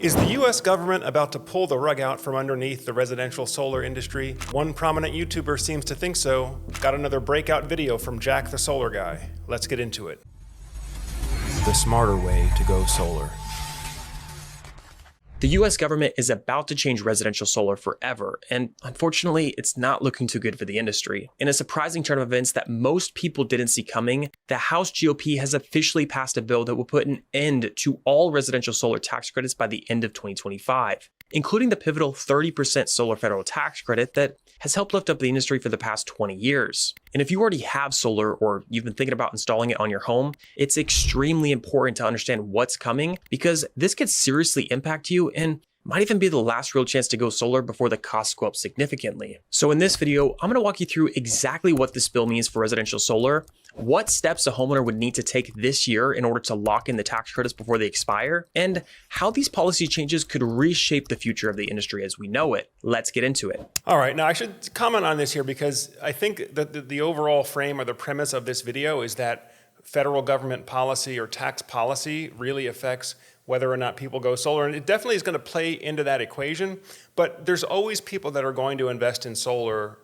Is the US government about to pull the rug out from underneath the residential solar industry? One prominent YouTuber seems to think so. Got another breakout video from Jack the Solar Guy. Let's get into it. The smarter way to go solar. The US government is about to change residential solar forever, and unfortunately, it's not looking too good for the industry. In a surprising turn of events that most people didn't see coming, the House GOP has officially passed a bill that will put an end to all residential solar tax credits by the end of 2025, including the pivotal 30% solar federal tax credit that has helped lift up the industry for the past 20 years. And if you already have solar or you've been thinking about installing it on your home, it's extremely important to understand what's coming because this could seriously impact you and might even be the last real chance to go solar before the costs go up significantly. So in this video, I'm going to walk you through exactly what this bill means for residential solar, what steps a homeowner would need to take this year in order to lock in the tax credits before they expire, and how these policy changes could reshape the future of the industry as we know it. Let's get into it. All right, now I should comment on this here because I think that the overall frame or the premise of this video is that federal government policy or tax policy really affects whether or not people go solar. And it definitely is going to play into that equation, but there's always people that are going to invest in solar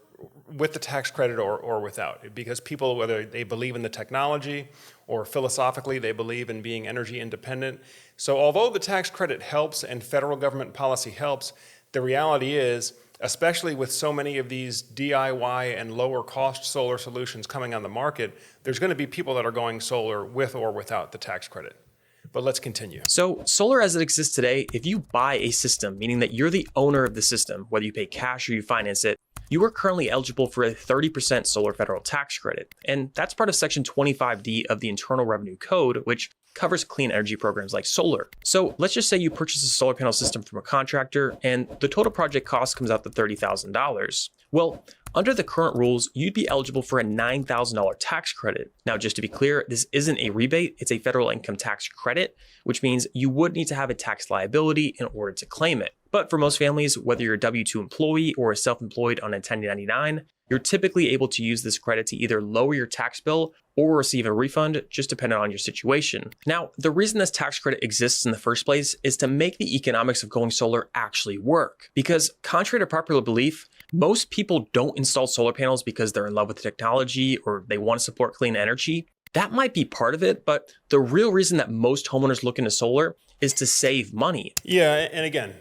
with the tax credit or without, because people, whether they believe in the technology or philosophically they believe in being energy independent. So although the tax credit helps and federal government policy helps, the reality is, especially with so many of these DIY and lower cost solar solutions coming on the market, there's going to be people that are going solar with or without the tax credit. But let's continue. So solar as it exists today, if you buy a system, meaning that you're the owner of the system, whether you pay cash or you finance it, you are currently eligible for a 30% solar federal tax credit. And that's part of Section 25D of the Internal Revenue Code, which covers clean energy programs like solar. So let's just say you purchase a solar panel system from a contractor and the total project cost comes out to $30,000. Well, under the current rules, you'd be eligible for a $9,000 tax credit. Now, just to be clear, this isn't a rebate, it's a federal income tax credit, which means you would need to have a tax liability in order to claim it. But for most families, whether you're a W-2 employee or a self-employed on a 1099, you're typically able to use this credit to either lower your tax bill or receive a refund, just depending on your situation. Now, the reason this tax credit exists in the first place is to make the economics of going solar actually work. Because contrary to popular belief, most people don't install solar panels because they're in love with the technology or they want to support clean energy. That might be part of it, but the real reason that most homeowners look into solar is to save money. Yeah, and again,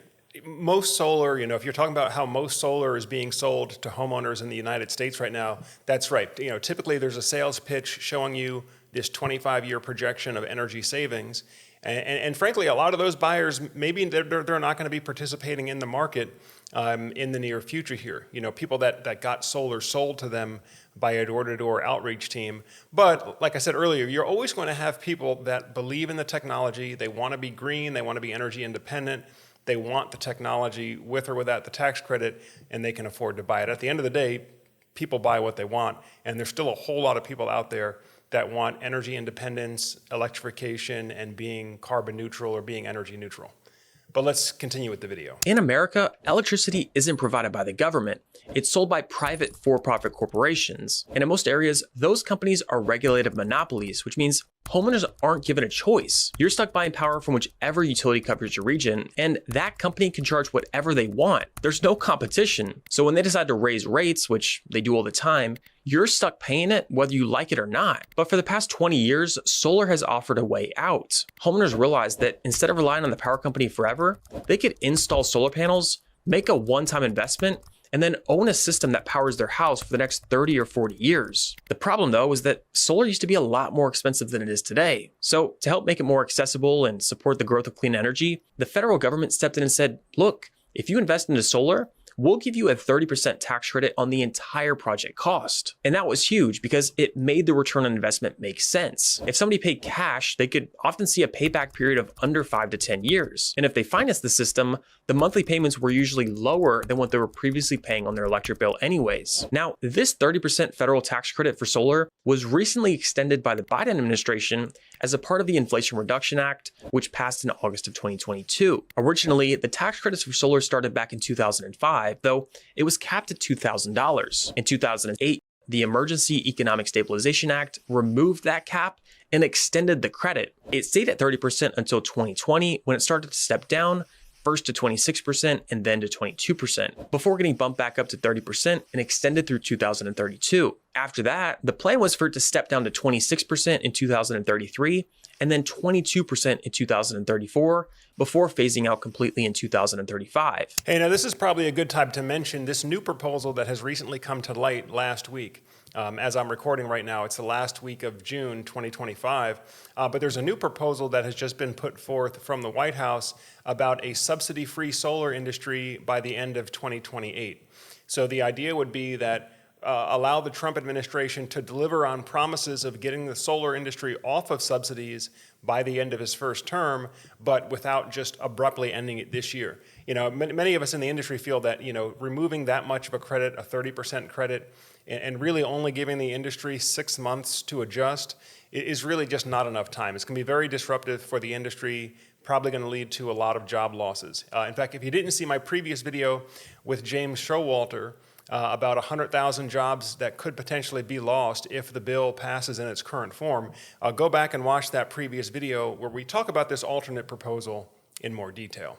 most solar, if you're talking about how most solar is being sold to homeowners in the United States right now, that's right. Typically there's a sales pitch showing you this 25-year projection of energy savings. And frankly, a lot of those buyers, maybe they're not going to be participating in the market in the near future here. People that got solar sold to them by a door-to-door outreach team. But like I said earlier, you're always going to have people that believe in the technology. They want to be green. They want to be energy independent. They want the technology with or without the tax credit, and they can afford to buy it. At the end of the day, people buy what they want, and there's still a whole lot of people out there that want energy independence, electrification, and being carbon neutral or being energy neutral. But let's continue with the video. In America, electricity isn't provided by the government. It's sold by private for-profit corporations. And in most areas, those companies are regulated monopolies, which means homeowners aren't given a choice. You're stuck buying power from whichever utility covers your region, and that company can charge whatever they want. There's no competition. So when they decide to raise rates, which they do all the time, you're stuck paying it whether you like it or not. But for the past 20 years, solar has offered a way out. Homeowners realized that instead of relying on the power company forever, they could install solar panels, make a one-time investment, and then own a system that powers their house for the next 30 or 40 years. The problem though is that solar used to be a lot more expensive than it is today. So to help make it more accessible and support the growth of clean energy, the federal government stepped in and said, look, if you invest into solar, we'll give you a 30% tax credit on the entire project cost. And that was huge because it made the return on investment make sense. If somebody paid cash, they could often see a payback period of under 5 to 10 years. And if they financed the system, the monthly payments were usually lower than what they were previously paying on their electric bill anyways. Now, this 30% federal tax credit for solar was recently extended by the Biden administration as a part of the Inflation Reduction Act, which passed in August of 2022. Originally, the tax credits for solar started back in 2005, though it was capped at $2,000. In 2008, the Emergency Economic Stabilization Act removed that cap and extended the credit. It stayed at 30% until 2020 when it started to step down first to 26% and then to 22%, before getting bumped back up to 30% and extended through 2032. After that, the plan was for it to step down to 26% in 2033 and then 22% in 2034 before phasing out completely in 2035. Hey, now this is probably a good time to mention this new proposal that has recently come to light last week. As I'm recording right now, it's the last week of June 2025, but there's a new proposal that has just been put forth from the White House about a subsidy-free solar industry by the end of 2028. So the idea would be that allow the Trump administration to deliver on promises of getting the solar industry off of subsidies by the end of his first term, but without just abruptly ending it this year. Many of us in the industry feel that, removing that much of a credit, a 30% credit, and really only giving the industry 6 months to adjust is really just not enough time. It's going to be very disruptive for the industry, probably going to lead to a lot of job losses. In fact, if you didn't see my previous video with James Showalter about 100,000 jobs that could potentially be lost if the bill passes in its current form, go back and watch that previous video where we talk about this alternate proposal in more detail.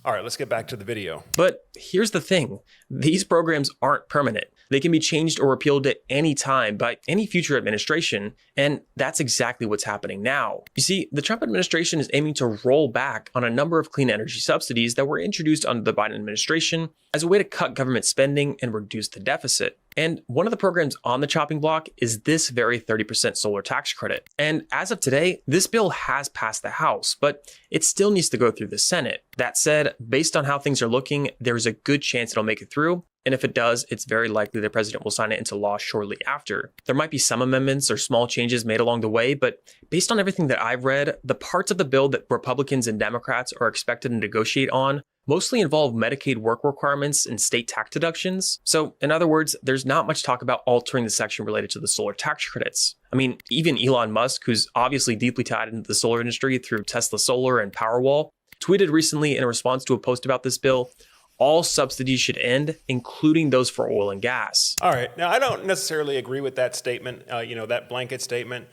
All right, let's get back to the video. But here's the thing. These programs aren't permanent. They can be changed or repealed at any time by any future administration, and that's exactly what's happening now. You see, the Trump administration is aiming to roll back on a number of clean energy subsidies that were introduced under the Biden administration as a way to cut government spending and reduce the deficit. And one of the programs on the chopping block is this very 30% solar tax credit. And as of today, this bill has passed the House, but it still needs to go through the Senate. That said, based on how things are looking, there's a good chance it'll make it through. And if it does, it's very likely the president will sign it into law shortly after. There might be some amendments or small changes made along the way, but based on everything that I've read, the parts of the bill that Republicans and Democrats are expected to negotiate on mostly involve Medicaid work requirements and state tax deductions. So in other words, there's not much talk about altering the section related to the solar tax credits. I mean, even Elon Musk, who's obviously deeply tied into the solar industry through Tesla Solar and Powerwall, tweeted recently in response to a post about this bill, all subsidies should end, including those for oil and gas. All right. Now, I don't necessarily agree with that statement, that blanket statement.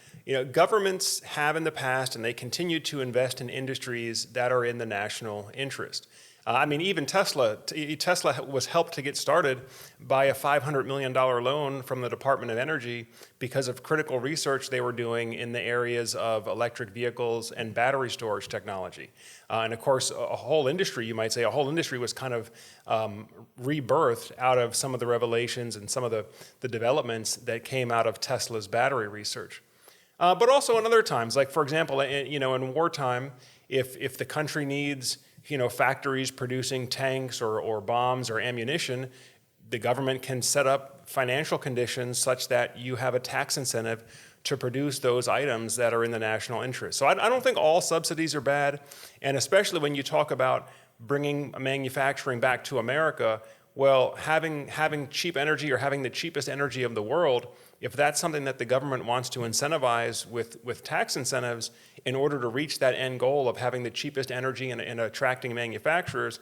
Governments have in the past, and they continue to invest in industries that are in the national interest. Even Tesla was helped to get started by a $500 million loan from the Department of Energy because of critical research they were doing in the areas of electric vehicles and battery storage technology. And of course, a whole industry was kind of rebirthed out of some of the revelations and some of the developments that came out of Tesla's battery research. But also in other times, like for example, in wartime, if the country needs factories producing tanks or bombs or ammunition, the government can set up financial conditions such that you have a tax incentive to produce those items that are in the national interest. So I don't think all subsidies are bad, and especially when you talk about bringing manufacturing back to America, well, having cheap energy or having the cheapest energy of the world, if that's something that the government wants to incentivize with tax incentives in order to reach that end goal of having the cheapest energy and attracting manufacturers,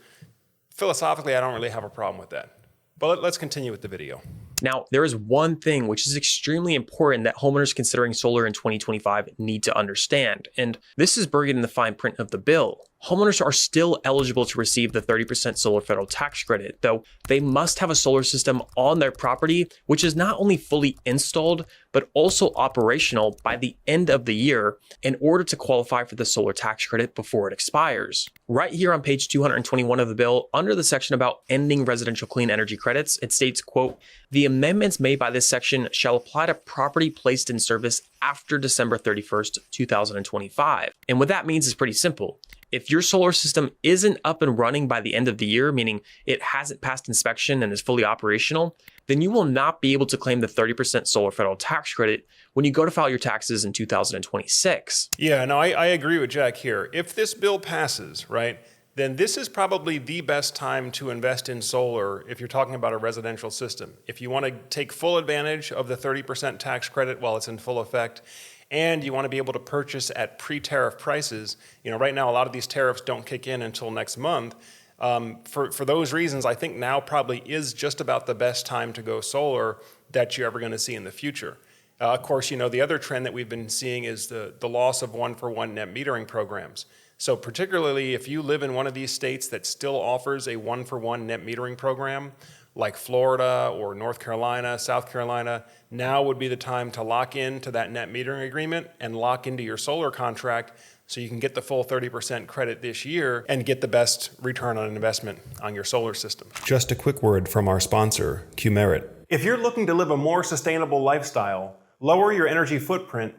philosophically, I don't really have a problem with that. But let's continue with the video. Now, there is one thing which is extremely important that homeowners considering solar in 2025 need to understand, and this is buried in the fine print of the bill. Homeowners are still eligible to receive the 30% solar federal tax credit, though they must have a solar system on their property, which is not only fully installed, but also operational by the end of the year in order to qualify for the solar tax credit before it expires. Right here on page 221 of the bill, under the section about ending residential clean energy credits, it states, quote, "The amendments made by this section shall apply to property placed in service after December 31st, 2025. And what that means is pretty simple. If your solar system isn't up and running by the end of the year, meaning it hasn't passed inspection and is fully operational, then you will not be able to claim the 30% solar federal tax credit when you go to file your taxes in 2026. Yeah, no, I agree with Jack here. If this bill passes, right, then this is probably the best time to invest in solar if you're talking about a residential system. If you want to take full advantage of the 30% tax credit while it's in full effect, and you want to be able to purchase at pre-tariff prices, right now a lot of these tariffs don't kick in until next month. For those reasons, I think now probably is just about the best time to go solar that you're ever going to see in the future. Of course, the other trend that we've been seeing is the loss of one-for-one net metering programs. So particularly if you live in one of these states that still offers a one-for-one net metering program, like Florida or North Carolina, South Carolina, now would be the time to lock into that net metering agreement and lock into your solar contract so you can get the full 30% credit this year and get the best return on investment on your solar system. Just a quick word from our sponsor, Qmerit. If you're looking to live a more sustainable lifestyle, lower your energy footprint,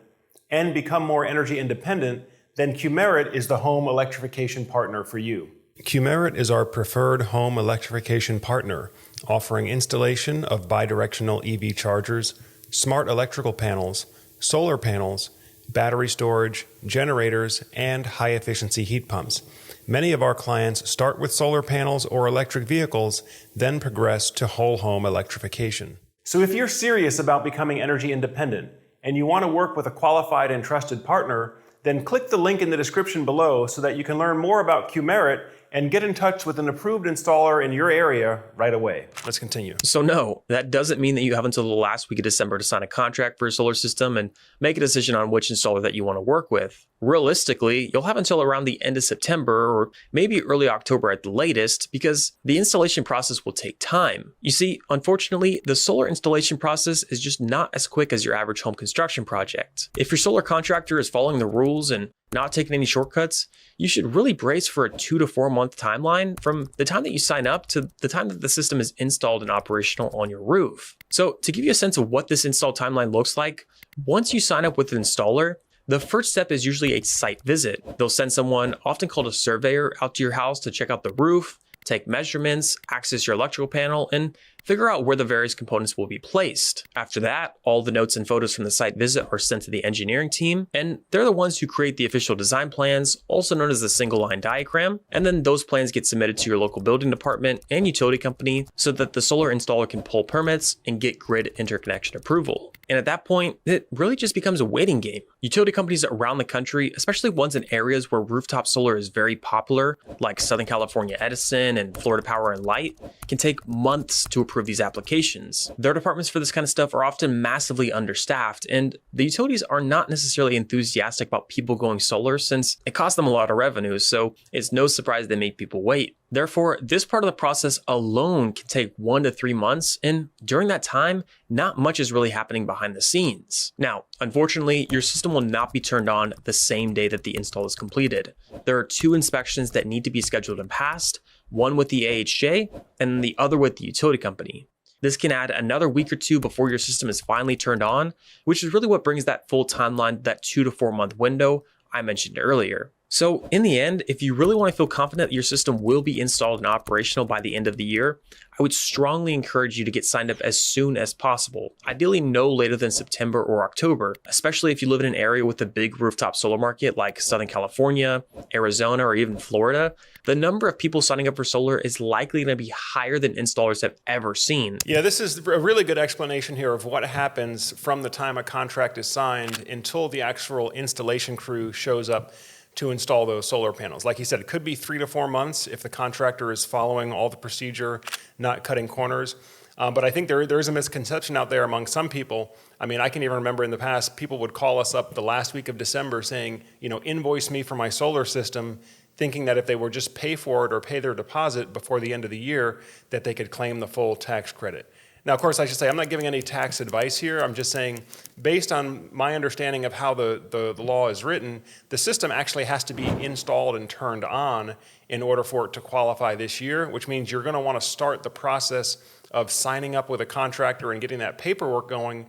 and become more energy independent, then Qmerit is the home electrification partner for you. Qmerit is our preferred home electrification partner, offering installation of bidirectional EV chargers, smart electrical panels, solar panels, battery storage, generators, and high-efficiency heat pumps. Many of our clients start with solar panels or electric vehicles, then progress to whole home electrification. So if you're serious about becoming energy independent and you want to work with a qualified and trusted partner, then click the link in the description below so that you can learn more about Qmerit and get in touch with an approved installer in your area right away. Let's continue. So no, that doesn't mean that you have until the last week of December to sign a contract for a solar system and make a decision on which installer that you want to work with. Realistically, you'll have until around the end of September or maybe early October at the latest because the installation process will take time. You see, unfortunately, the solar installation process is just not as quick as your average home construction project. If your solar contractor is following the rules and not taking any shortcuts, you should really brace for a 2 to 4 month timeline from the time that you sign up to the time that the system is installed and operational on your roof. So to give you a sense of what this install timeline looks like, once you sign up with an installer, the first step is usually a site visit. They'll send someone, often called a surveyor, out to your house to check out the roof, take measurements, access your electrical panel, and figure out where the various components will be placed. After that, all the notes and photos from the site visit are sent to the engineering team, and they're the ones who create the official design plans, also known as the single line diagram, and then those plans get submitted to your local building department and utility company so that the solar installer can pull permits and get grid interconnection approval. And at that point, it really just becomes a waiting game. Utility companies around the country, especially ones in areas where rooftop solar is very popular, like Southern California Edison and Florida Power and Light, can take months to approve these applications. Their departments for this kind of stuff are often massively understaffed, and the utilities are not necessarily enthusiastic about people going solar since it costs them a lot of revenue, so it's no surprise they make people wait. Therefore, this part of the process alone can take 1 to 3 months, and during that time, not much is really happening behind the scenes. Now, unfortunately, your system will not be turned on the same day that the install is completed. There are 2 inspections that need to be scheduled and passed, one with the AHJ and the other with the utility company. This can add another week or 2 before your system is finally turned on, which is really what brings that full timeline, that 2 to 4 month window I mentioned earlier. So in the end, if you really want to feel confident that your system will be installed and operational by the end of the year, I would strongly encourage you to get signed up as soon as possible, ideally no later than September or October, especially if you live in an area with a big rooftop solar market like Southern California, Arizona, or even Florida. The number of people signing up for solar is likely going to be higher than installers have ever seen. Yeah, this is a really good explanation here of what happens from the time a contract is signed until the actual installation crew shows up to install those solar panels. Like you said, it could be 3 to 4 months if the contractor is following all the procedure, not cutting corners. But I think there is a misconception out there among some people. I mean, I can even remember in the past, people would call us up the last week of December saying, invoice me for my solar system, thinking that if they would just pay for it or pay their deposit before the end of the year, that they could claim the full tax credit. Now, of course, I should say I'm not giving any tax advice here. I'm just saying, based on my understanding of how the law is written, the system actually has to be installed and turned on in order for it to qualify this year, which means you're going to want to start the process of signing up with a contractor and getting that paperwork going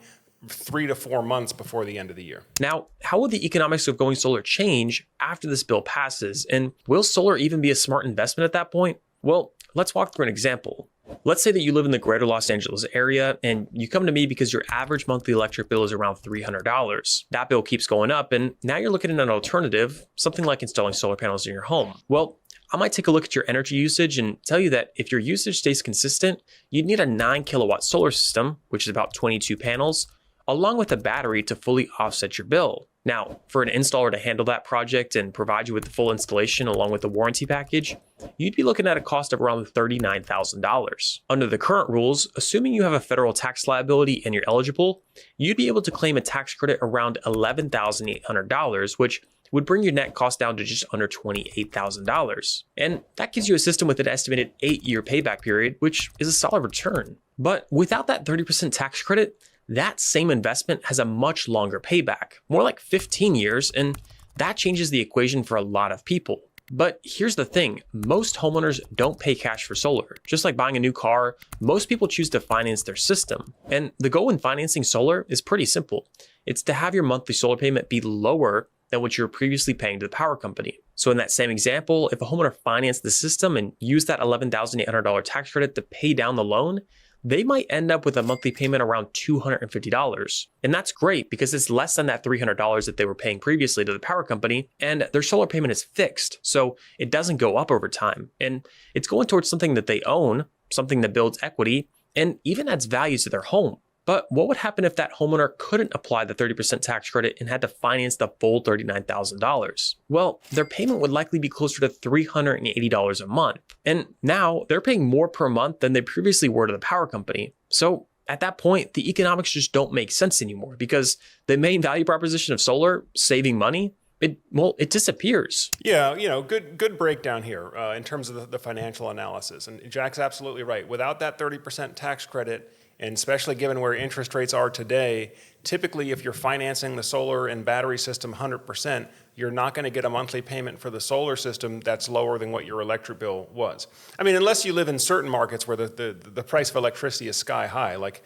3 to 4 months before the end of the year. Now, how will the economics of going solar change after this bill passes? And will solar even be a smart investment at that point? Well, let's walk through an example. Let's say that you live in the greater Los Angeles area and you come to me because your average monthly electric bill is around $300. That bill keeps going up and now you're looking at an alternative, something like installing solar panels in your home. Well, I might take a look at your energy usage and tell you that if your usage stays consistent, you'd need a 9 kilowatt solar system, which is about 22 panels, along with a battery to fully offset your bill. Now, for an installer to handle that project and provide you with the full installation along with the warranty package, you'd be looking at a cost of around $39,000. Under the current rules, assuming you have a federal tax liability and you're eligible, you'd be able to claim a tax credit around $11,800, which would bring your net cost down to just under $28,000. And that gives you a system with an estimated 8-year payback period, which is a solid return. But without that 30% tax credit, that same investment has a much longer payback, more like 15 years, and that changes the equation for a lot of people. But here's the thing, most homeowners don't pay cash for solar. Just like buying a new car, most people choose to finance their system. And the goal in financing solar is pretty simple. It's to have your monthly solar payment be lower than what you were previously paying to the power company. So in that same example, if a homeowner financed the system and used that $11,800 tax credit to pay down the loan, they might end up with a monthly payment around $250. And that's great because it's less than that $300 that they were paying previously to the power company, and their solar payment is fixed, so it doesn't go up over time. And it's going towards something that they own, something that builds equity, and even adds value to their home. But what would happen if that homeowner couldn't apply the 30% tax credit and had to finance the full $39,000? Well, their payment would likely be closer to $380 a month. And now they're paying more per month than they previously were to the power company. So at that point, the economics just don't make sense anymore because the main value proposition of solar, saving money, it disappears. Yeah, good breakdown here in terms of the financial analysis. And Jack's absolutely right. Without that 30% tax credit, and especially given where interest rates are today, typically if you're financing the solar and battery system 100%, you're not going to get a monthly payment for the solar system that's lower than what your electric bill was. I mean, unless you live in certain markets where the price of electricity is sky high, like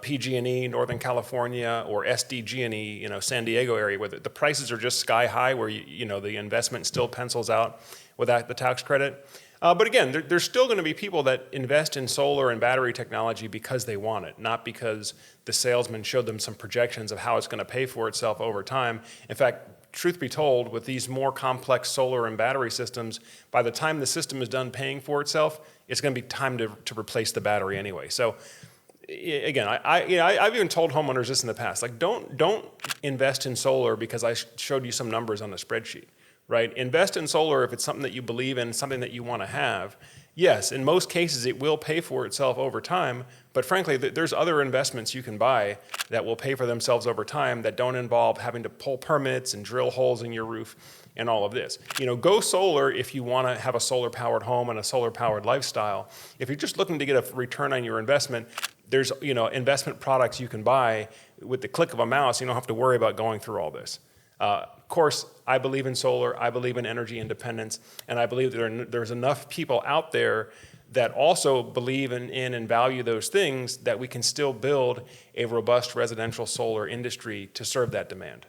PG&E, Northern California, or SDG&E, San Diego area, where the prices are just sky high, where the investment still pencils out without the tax credit. But again, there's still going to be people that invest in solar and battery technology because they want it, not because the salesman showed them some projections of how it's going to pay for itself over time. In fact, truth be told, with these more complex solar and battery systems, by the time the system is done paying for itself, it's going to be time to replace the battery anyway. So again, I've even told homeowners this in the past, like don't invest in solar because I showed you some numbers on a spreadsheet. Right? Invest in solar if it's something that you believe in, something that you want to have. Yes, in most cases it will pay for itself over time, but frankly, there's other investments you can buy that will pay for themselves over time that don't involve having to pull permits and drill holes in your roof and all of this. Go solar if you want to have a solar-powered home and a solar-powered lifestyle. If you're just looking to get a return on your investment, there's investment products you can buy with the click of a mouse. You don't have to worry about going through all this. Of course, I believe in solar, I believe in energy independence, and I believe there's enough people out there that also believe in and value those things that we can still build a robust residential solar industry to serve that demand.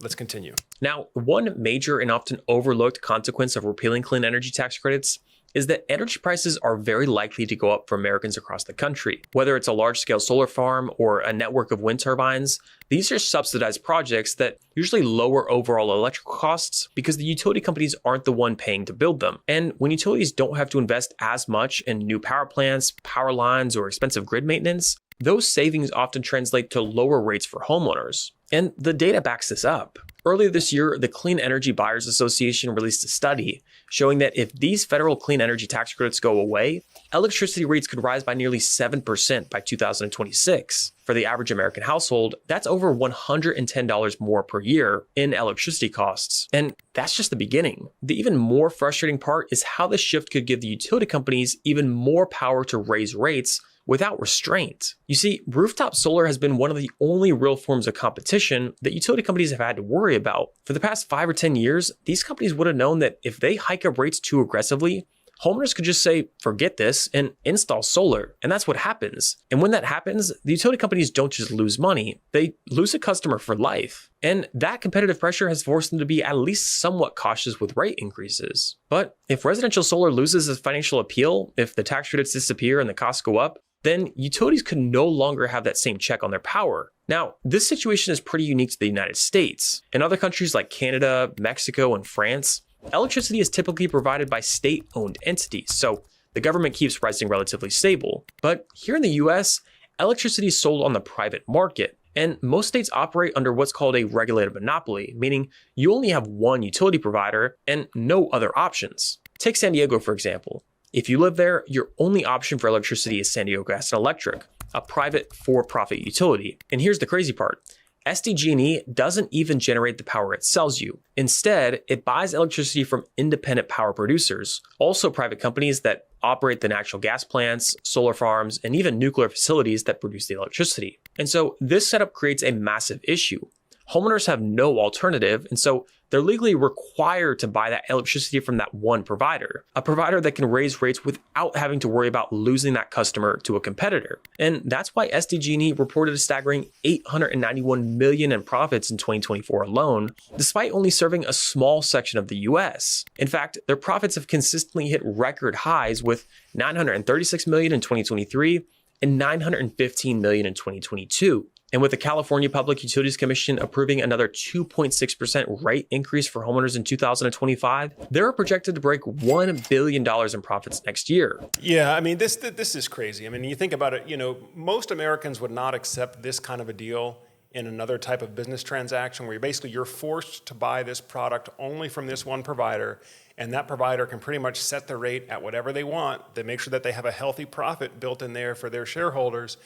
Let's continue. Now, one major and often overlooked consequence of repealing clean energy tax credits is that energy prices are very likely to go up for Americans across the country. Whether it's a large-scale solar farm or a network of wind turbines, these are subsidized projects that usually lower overall electrical costs because the utility companies aren't the one paying to build them. And when utilities don't have to invest as much in new power plants, power lines, or expensive grid maintenance, those savings often translate to lower rates for homeowners. And the data backs this up. Earlier this year, the Clean Energy Buyers Association released a study showing that if these federal clean energy tax credits go away, electricity rates could rise by nearly 7% by 2026. For the average American household, that's over $110 more per year in electricity costs. And that's just the beginning. The even more frustrating part is how this shift could give the utility companies even more power to raise rates without restraint. You see, rooftop solar has been one of the only real forms of competition that utility companies have had to worry about. For the past 5 or 10 years, these companies would have known that if they hike up rates too aggressively, homeowners could just say, forget this, and install solar. And that's what happens. And when that happens, the utility companies don't just lose money, they lose a customer for life. And that competitive pressure has forced them to be at least somewhat cautious with rate increases. But if residential solar loses its financial appeal, if the tax credits disappear and the costs go up, then utilities could no longer have that same check on their power. Now, this situation is pretty unique to the United States. In other countries like Canada, Mexico, and France, electricity is typically provided by state-owned entities, so the government keeps pricing relatively stable. But here in the US, electricity is sold on the private market, and most states operate under what's called a regulated monopoly, meaning you only have one utility provider and no other options. Take San Diego, for example. If you live there, your only option for electricity is San Diego Gas and Electric, a private for-profit utility. And here's the crazy part. SDG&E doesn't even generate the power it sells you. Instead, it buys electricity from independent power producers, also private companies that operate the natural gas plants, solar farms, and even nuclear facilities that produce the electricity. And so this setup creates a massive issue. Homeowners have no alternative, and so they're legally required to buy that electricity from that one provider, a provider that can raise rates without having to worry about losing that customer to a competitor. And that's why SDG&E reported a staggering $891 million in profits in 2024 alone, despite only serving a small section of the US. In fact, their profits have consistently hit record highs with $936 million in 2023 and $915 million in 2022. And with the California Public Utilities Commission approving another 2.6% rate increase for homeowners in 2025, they're projected to break $1 billion in profits next year. Yeah, I mean, this is crazy. I mean, you think about it, most Americans would not accept this kind of a deal in another type of business transaction where you're forced to buy this product only from this one provider, and that provider can pretty much set the rate at whatever they want. They make sure that they have a healthy profit built in there for their shareholders.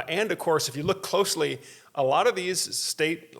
And of course, if you look closely, a lot of these state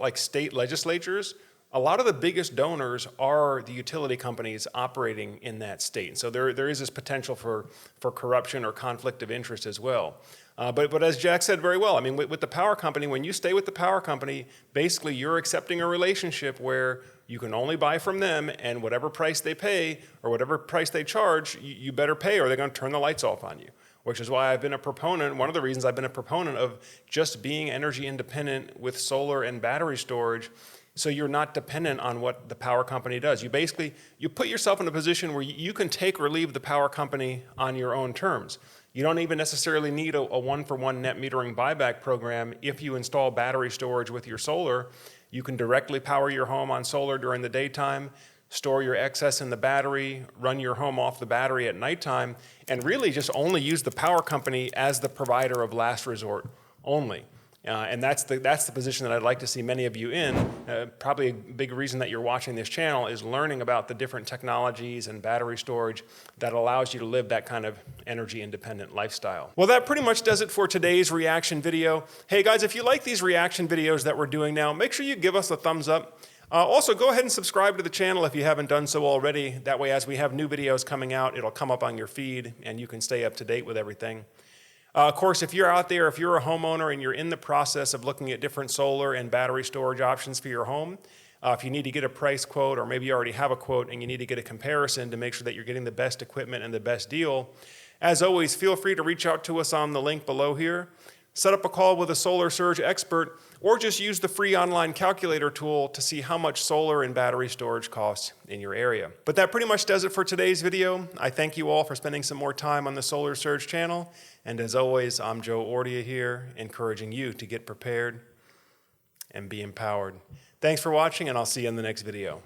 legislatures, a lot of the biggest donors are the utility companies operating in that state. So there is this potential for corruption or conflict of interest as well. But as Jack said very well, I mean, with the power company, when you stay with the power company, basically you're accepting a relationship where you can only buy from them, and whatever price they pay or whatever price they charge, you better pay or they're going to turn the lights off on you. Which is why I've been a proponent, one of the reasons I've been a proponent of just being energy independent with solar and battery storage, so you're not dependent on what the power company does. You put yourself in a position where you can take or leave the power company on your own terms. You don't even necessarily need a one-for-one net metering buyback program. If you install battery storage with your solar, you can directly power your home on solar during the daytime, store your excess in the battery, run your home off the battery at nighttime, and really just only use the power company as the provider of last resort only. And that's the position that I'd like to see many of you in. Probably a big reason that you're watching this channel is learning about the different technologies and battery storage that allows you to live that kind of energy independent lifestyle. Well, that pretty much does it for today's reaction video. Hey guys, if you like these reaction videos that we're doing now, make sure you give us a thumbs up. Also, go ahead and subscribe to the channel if you haven't done so already. That way, as we have new videos coming out, it'll come up on your feed and you can stay up to date with everything. Of course, if you're out there, if you're a homeowner and you're in the process of looking at different solar and battery storage options for your home, if you need to get a price quote, or maybe you already have a quote and you need to get a comparison to make sure that you're getting the best equipment and the best deal, as always, feel free to reach out to us on the link below here. Set up a call with a solar surge expert, or just use the free online calculator tool to see how much solar and battery storage costs in your area. But that pretty much does it for today's video. I thank you all for spending some more time on the Solar Surge channel. And as always, I'm Joe Ordia here, encouraging you to get prepared and be empowered. Thanks for watching, and I'll see you in the next video.